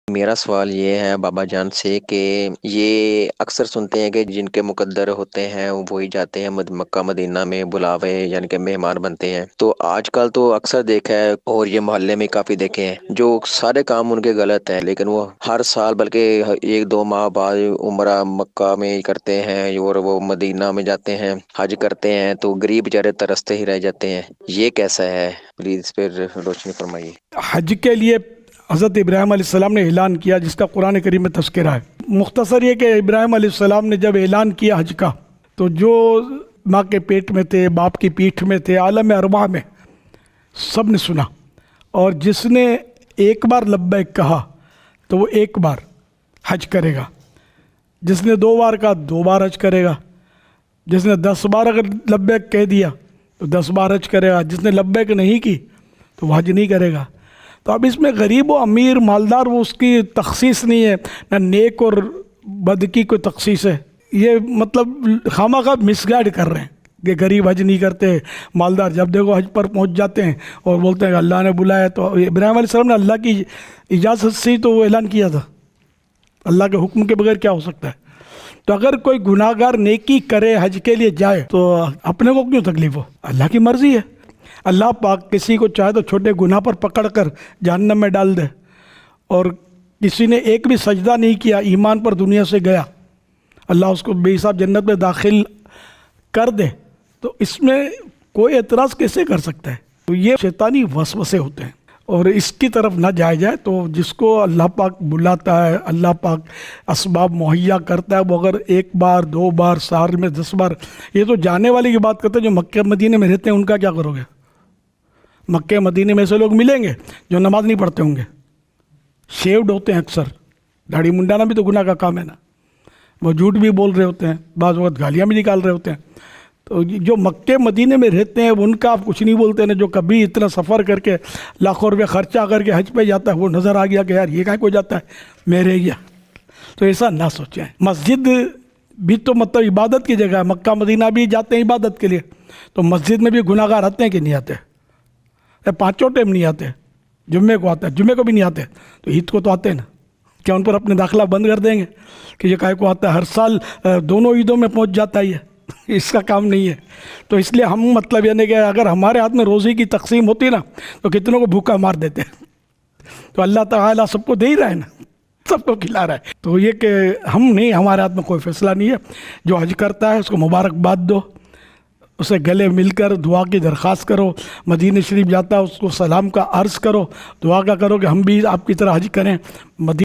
میرا سوال یہ ہے بابا جان سے کہ یہ اکثر سنتے ہیں کہ جن کے مقدر ہوتے ہیں وہی جاتے ہیں مکہ مدینہ میں بلاوے یعنی کہ مہمان بنتے ہیں، تو آج کل تو اکثر دیکھا ہے اور یہ محلے میں کافی دیکھے ہیں جو سارے کام ان کے غلط ہیں، لیکن وہ ہر سال بلکہ 1-2 ماہ بعد عمرہ مکہ میں ہی کرتے ہیں اور وہ مدینہ میں جاتے ہیں، حج کرتے ہیں، تو غریب بیچارے ترستے ہی رہ جاتے ہیں۔ یہ کیسا ہے؟ پلیز اس پہ روشنی فرمائیے۔ حج کے لیے حضرت ابراہیم علیہ السلام نے اعلان کیا، جس کا قرآن کریم میں تذکرہ ہے۔ مختصر یہ کہ ابراہیم علیہ السلام نے جب اعلان کیا حج کا، تو جو ماں کے پیٹ میں تھے، باپ کی پیٹھ میں تھے، عالم ارواح میں، سب نے سنا، اور جس نے ایک بار لبیک کہا تو وہ ایک بار حج کرے گا، جس نے 2 بار کہا 2 بار حج کرے گا، جس نے 10 بار اگر لبیک کہہ دیا تو 10 بار حج کرے گا، جس نے لبیک نہیں کی تو وہ حج نہیں کرے گا۔ تو اب اس میں غریب و امیر مالدار وہ اس کی تخصیص نہیں ہے، نہ نیک اور بد کی کوئی تخصیص ہے۔ یہ مطلب خواہ مس گائیڈ کر رہے ہیں کہ غریب حج نہیں کرتے، مالدار جب دیکھو حج پر پہنچ جاتے ہیں اور بولتے ہیں کہ اللہ نے بلایا۔ تو ابراہیم علیہ السلام نے اللہ کی اجازت سے ہی تو وہ اعلان کیا تھا، اللہ کے حکم کے بغیر کیا ہو سکتا ہے؟ تو اگر کوئی گناہ گار نیکی کرے حج کے لیے جائے تو اپنے کو کیوں تکلیف ہو؟ اللہ کی مرضی ہے۔ اللہ پاک کسی کو چاہے تو چھوٹے گناہ پر پکڑ کر جہنم میں ڈال دے، اور کسی نے ایک بھی سجدہ نہیں کیا، ایمان پر دنیا سے گیا، اللہ اس کو بے حساب جنت میں داخل کر دے، تو اس میں کوئی اعتراض کیسے کر سکتا ہے؟ تو یہ شیطانی وسوسے ہوتے ہیں، اور اس کی طرف نہ جایا جائے۔ تو جس کو اللہ پاک بلاتا ہے، اللہ پاک اسباب مہیا کرتا ہے، وہ اگر 1 بار 2 بار سال میں 10 بار، یہ تو جانے والے کی بات کرتے ہیں، جو مکہ مدینے میں رہتے ہیں ان کا کیا کرو گے؟ مکہ مدینے میں ایسے لوگ ملیں گے جو نماز نہیں پڑھتے ہوں گے، شیوڈ ہوتے ہیں، اکثر داڑھی منڈانا بھی تو گناہ کا کام ہے نا، وہ جھوٹ بھی بول رہے ہوتے ہیں، بعض وقت گالیاں بھی نکال رہے ہوتے ہیں۔ تو جو مکہ مدینے میں رہتے ہیں ان کا آپ کچھ نہیں بولتے نا، جو کبھی اتنا سفر کر کے لاکھوں روپے خرچہ کر کے حج پہ جاتا ہے، وہ نظر آ گیا کہ یار یہ کہاں کو جاتا ہے میرے گیا، تو ایسا نہ سوچیں۔ مسجد بھی تو مطلب عبادت کی جگہ ہے، مکہ مدینہ بھی جاتے ہیں عبادت کے لیے، تو مسجد میں بھی گناہ گار آتے ہیں کہ نہیں آتے؟ 5 ٹائم نہیں آتے، جمعے کو آتا ہے، جمعے کو بھی نہیں آتے، تو عید کو تو آتے ہیں نا، کیا ان پر اپنے داخلہ بند کر دیں گے کہ یہ کائے کو آتا ہے؟ ہر سال دونوں عیدوں میں پہنچ جاتا ہے، یہ اس کا کام نہیں ہے۔ تو اس لیے ہم مطلب یعنی کہ اگر ہمارے ہاتھ میں روزی کی تقسیم ہوتی نا تو کتنوں کو بھوکا مار دیتے، تو اللہ تعالیٰ سب کو دے ہی رہا ہے نا، سب کو کھلا رہا ہے۔ تو یہ کہ ہم نہیں، ہمارے ہاتھ میں کوئی فیصلہ نہیں ہے۔ جو حج کرتا ہے اس کو مبارکباد دو، اسے گلے مل کر دعا کی درخواست کرو، مدینہ شریف جاتا ہے اس کو سلام کا عرض کرو، دعا کا کرو کہ ہم بھی آپ کی طرح حج کریں۔